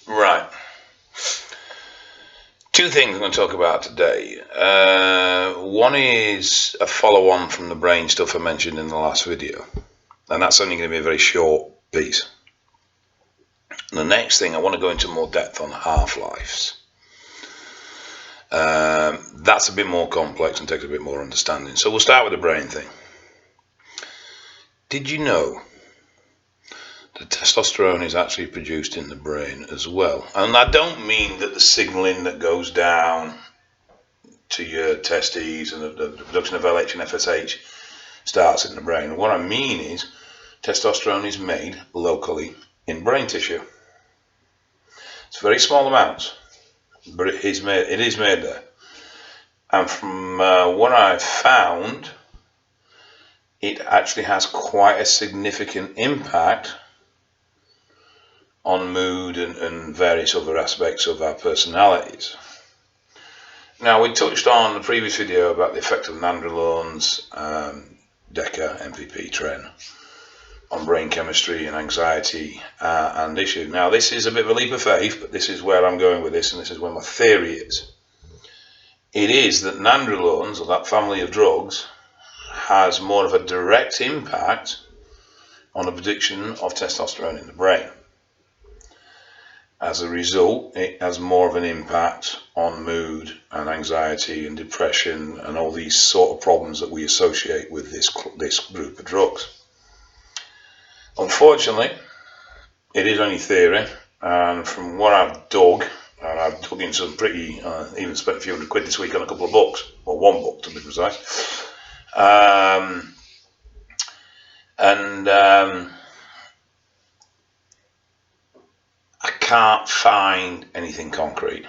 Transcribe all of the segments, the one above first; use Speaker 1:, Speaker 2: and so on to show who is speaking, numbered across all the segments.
Speaker 1: Right. Two things I'm going to talk about today. One is a follow-on from the brain stuff I mentioned in the last video, and that's only going to be a very short piece. And the next thing, I want to go into more depth on half-lives. That's a bit more complex and takes a bit more understanding. So we'll start with the brain thing. Did you know that testosterone is actually produced in the brain as well? And I don't mean that the signaling that goes down to your testes and the production of LH and FSH starts in the brain. What I mean is testosterone is made locally in brain tissue. It's very small amounts, but it is made there. And from what I've found, it actually has quite a significant impact on mood and various other aspects of our personalities. Now, we touched on the previous video about the effect of nandrolones, DECA, MPP, TREN on brain chemistry and anxiety and issues. Now, this is a bit of a leap of faith, but this is where I'm going with this, and this is where my theory is. It is that nandrolones, or that family of drugs, has more of a direct impact on the production of testosterone in the brain. As a result, it has more of an impact on mood and anxiety and depression and all these sort of problems that we associate with this group of drugs. Unfortunately, it is only theory, and from what I've dug, and I've dug in some pretty, even spent a few £100 this week on a couple of books, or one book to be precise. I can't find anything concrete,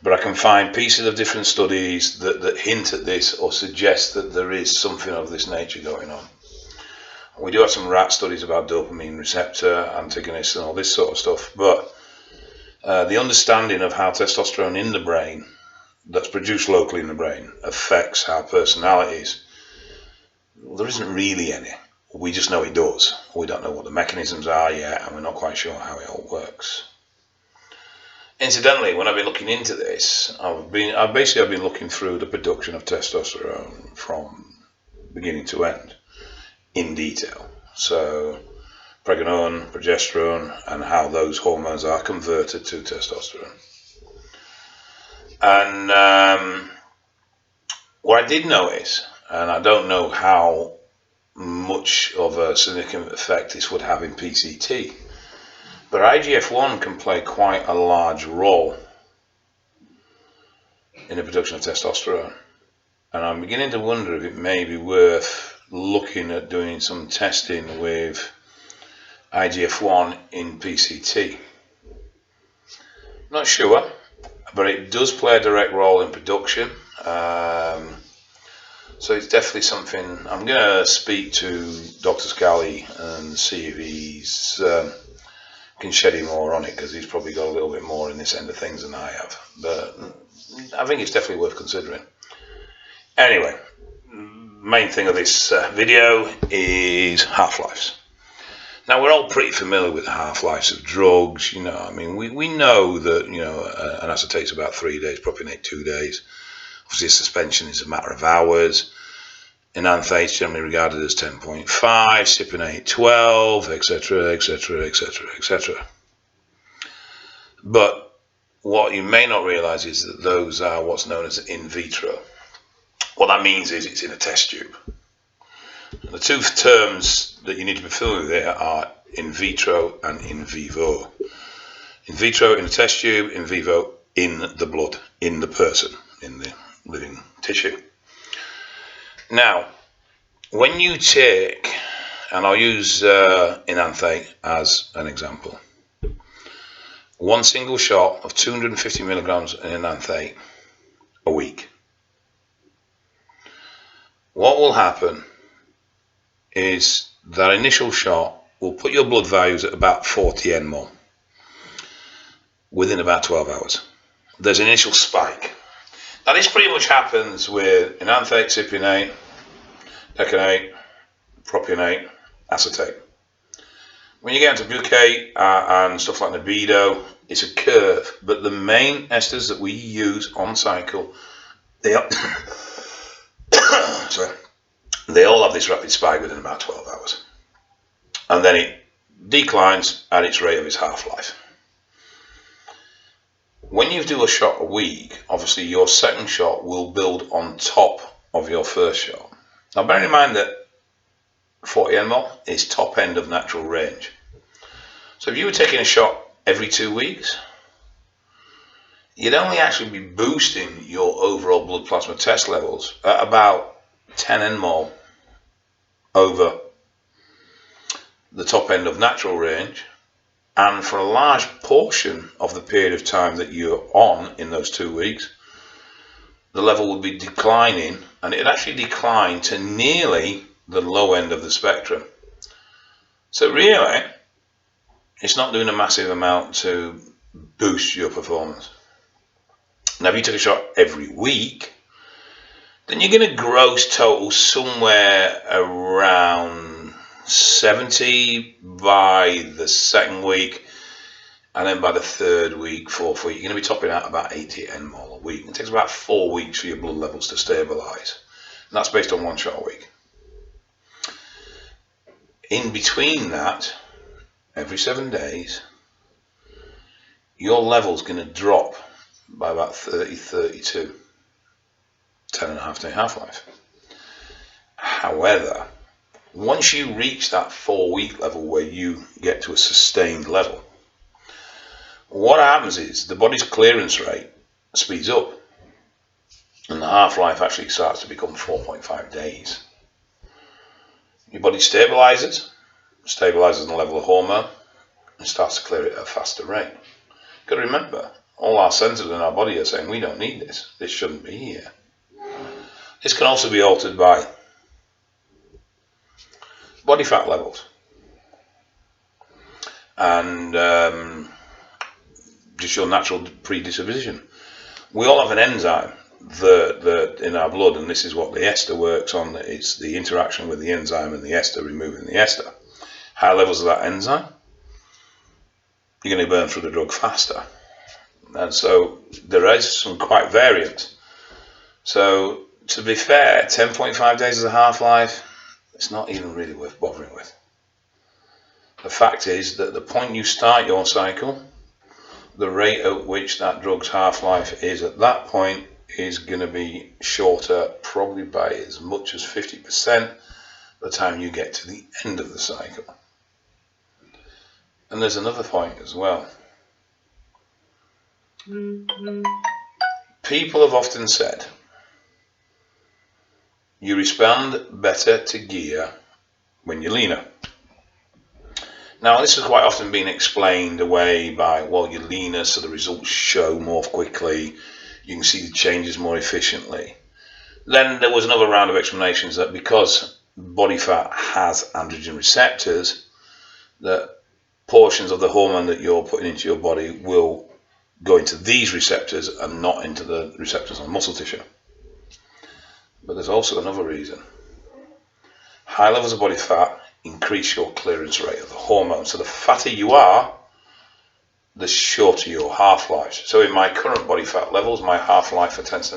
Speaker 1: but I can find pieces of different studies that hint at this or suggest that there is something of this nature going on. We do have some rat studies about dopamine receptor antagonists and all this sort of stuff, but the understanding of how testosterone in the brain, that's produced locally in the brain, affects our personalities, well, there isn't really any. We just know it does. We don't know what the mechanisms are yet, and we're not quite sure how it all works. Incidentally, when I've been looking into this, I've been looking through the production of testosterone from beginning to end in detail. So, pregnenolone, progesterone, and how those hormones are converted to testosterone. And what I did notice, and I don't know how much of a significant effect this would have in PCT, but IGF-1 can play quite a large role in the production of testosterone, and I'm beginning to wonder if it may be worth looking at doing some testing with IGF-1 in PCT. Not sure, but it does play a direct role in production. So it's definitely something. I'm going to speak to Dr. Scally and see if he's can shed any more on it, because he's probably got a little bit more in this end of things than I have. But I think it's definitely worth considering. Anyway, main thing of this video is half-lives. Now, we're all pretty familiar with the half-lives of drugs. You know, I mean, we know that, you know, an acetate's about 3 days, propionate 2 days. Obviously, suspension is a matter of hours. Enanthate generally regarded as 10.5, cypionate 12, etc., etc., etc., etc. But what you may not realize is that those are what's known as in vitro. What that means is it's in a test tube. And the two terms that you need to be familiar with here are in vitro and in vivo. In vitro in a test tube, in vivo in the blood, in the person, in the living tissue. Now, when you take, and I'll use enanthate as an example, one single shot of 250 milligrams in enanthate a week, what will happen is that initial shot will put your blood values at about 40 nmol within about 12 hours. There's an initial spike. Now, this pretty much happens with enanthate, cypionate, decanate, propionate, acetate. When you get into bouquet and stuff like libido, it's a curve. But the main esters that we use on cycle, they are sorry, they all have this rapid spike within about 12 hours. And then it declines at its rate of its half-life. When you do a shot a week, obviously your second shot will build on top of your first shot. Now bear in mind that 40 nmol is top end of natural range. So if you were taking a shot every 2 weeks, you'd only actually be boosting your overall blood plasma test levels at about 10 nmol over the top end of natural range, and for a large portion of the period of time that you're on in those 2 weeks, the level would be declining, and it'd actually decline to nearly the low end of the spectrum. So really, it's not doing a massive amount to boost your performance. Now if you took a shot every week, then you're going to gross total somewhere around 70 by the second week, and then by the third week, fourth week, you're going to be topping out about 80 nmol a week. It takes about 4 weeks for your blood levels to stabilise, and that's based on 1 shot a week. In between that, every 7 days, your level's going to drop by about 30, 32, 10.5 day half-life. However, once you reach that 4-week level where you get to a sustained level, what happens is the body's clearance rate speeds up, and the half-life actually starts to become 4.5 days. Your body stabilizes the level of hormone, and starts to clear it at a faster rate. You've got to remember, all our sensors in our body are saying we don't need this. This shouldn't be here. This can also be altered by body fat levels and just your natural predisposition. We all have an enzyme that in our blood, and this is what the ester works on. It's the interaction with the enzyme and the ester, removing the ester. High levels of that enzyme, you're going to burn through the drug faster. And so there is some quite variant. So to be fair, 10.5 days as a half-life, it's not even really worth bothering with. The fact is that the point you start your cycle, the rate at which that drug's half-life is at that point is going to be shorter, probably by as much as 50% by the time you get to the end of the cycle. And there's another point as well. People have often said you respond better to gear when you're leaner. Now this has quite often been explained away by, well, you're leaner so the results show more quickly, you can see the changes more efficiently. Then there was another round of explanations that because body fat has androgen receptors, that portions of the hormone that you're putting into your body will go into these receptors and not into the receptors on muscle tissue. But there's also another reason. High levels of body fat increase your clearance rate of the hormone. So the fatter you are, the shorter your half-life. So in my current body fat levels, my half-life for test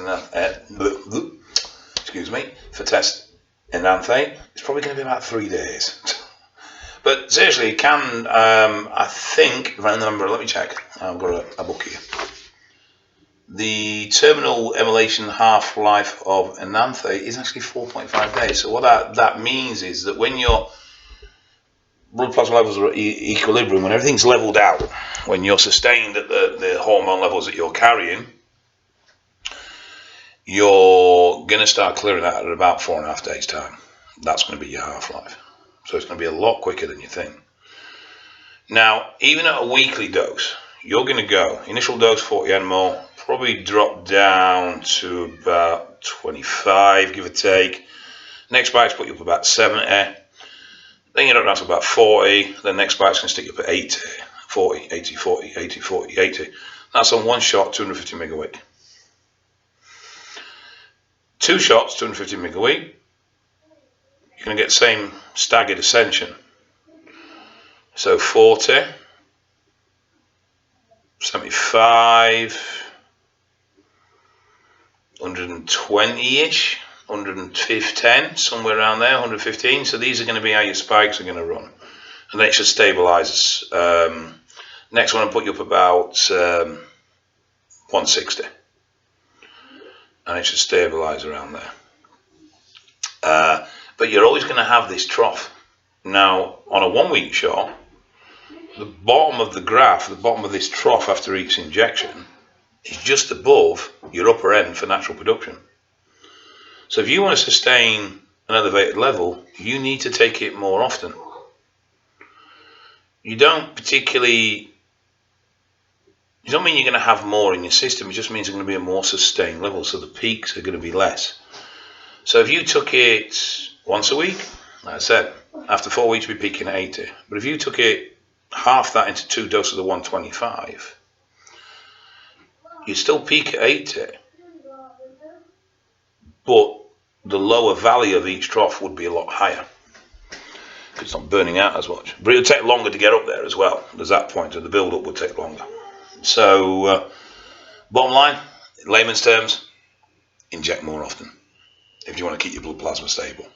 Speaker 1: enanthate is probably going to be about 3 days. But seriously, it can, I think, if I remember, let me check. I've got a book here. The terminal emulation half-life of enanthate is actually 4.5 days. So what that means is that when your blood plasma levels are at equilibrium, when everything's leveled out, when you're sustained at the hormone levels that you're carrying, you're going to start clearing that at about 4.5 days time. That's going to be your half-life. So it's going to be a lot quicker than you think. Now, even at a weekly dose, you're going to go, initial dose 40 nmol, probably drop down to about 25, give or take. Next spike's put you up about 70. Then you drop down to about 40. The next spike's going to stick you up at 80, 40, 80, 40, 80, 40, 80. That's on one shot, 250 mg a week. 2 shots, 250 mg a week. You're going to get the same staggered ascension. So 40, 75, 120-ish, 110, somewhere around there, 115. So these are going to be how your spikes are going to run. And then it should stabilize. Next one, I'll put you up about 160. And it should stabilize around there. But you're always going to have this trough. Now, on a 1 week shot, the bottom of the graph, the bottom of this trough after each injection, is just above your upper end for natural production. So if you want to sustain an elevated level, you need to take it more often. You don't mean you're going to have more in your system, it just means it's going to be a more sustained level, so the peaks are going to be less. So if you took it once a week, like I said, after 4 weeks you'll be peaking at 80. But if you took it half that into 2 doses of 125, you still peak at 80, but the lower value of each trough would be a lot higher because it's not burning out as much. But it would take longer to get up there as well. There's that point, so the build-up would take longer. So, bottom line, in layman's terms, inject more often if you want to keep your blood plasma stable.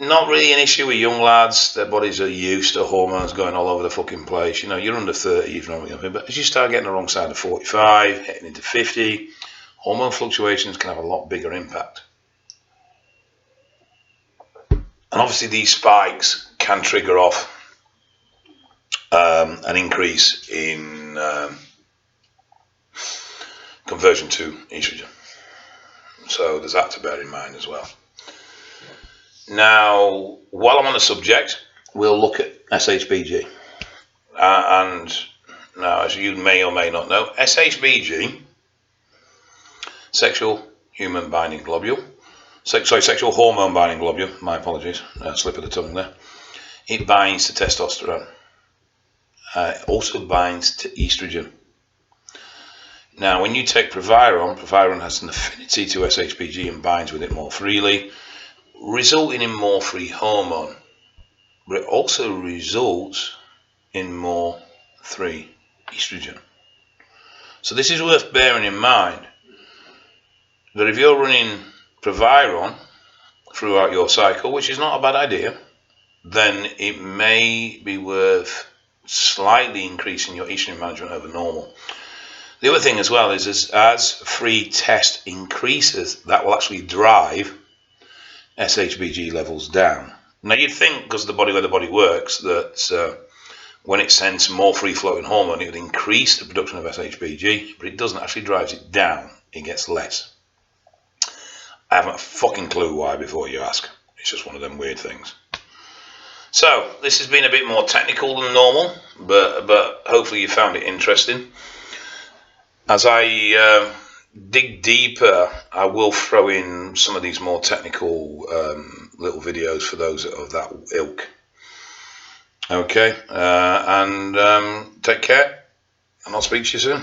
Speaker 1: Not really an issue with young lads. Their bodies are used to hormones going all over the fucking place. You know, you're under 30, you know, but as you start getting the wrong side of 45, heading into 50, hormone fluctuations can have a lot bigger impact. And obviously these spikes can trigger off an increase in conversion to estrogen. So there's that to bear in mind as well. Now, while I'm on the subject, we'll look at SHBG. And now, as you may or may not know, SHBG, sexual human binding globule, sexual hormone binding globule, my apologies, slip of the tongue there. It binds to testosterone. It also binds to estrogen. Now, when you take Proviron has an affinity to SHBG and binds with it more freely, resulting in more free hormone, but it also results in more free estrogen. So this is worth bearing in mind, that if you're running Proviron throughout your cycle, which is not a bad idea, then it may be worth slightly increasing your estrogen management over normal. The other thing as well is as free test increases, that will actually drive SHBG levels down. Now you'd think, because of the body where the body works, that when it sends more free floating hormone, it would increase the production of SHBG, but it doesn't. Actually drives it down. It gets less. I haven't a fucking clue why before you ask. It's just one of them weird things. So this has been a bit more technical than normal, but hopefully you found it interesting. As I dig deeper, I will throw in some of these more technical little videos for those of that ilk. Okay, and take care, and I'll speak to you soon.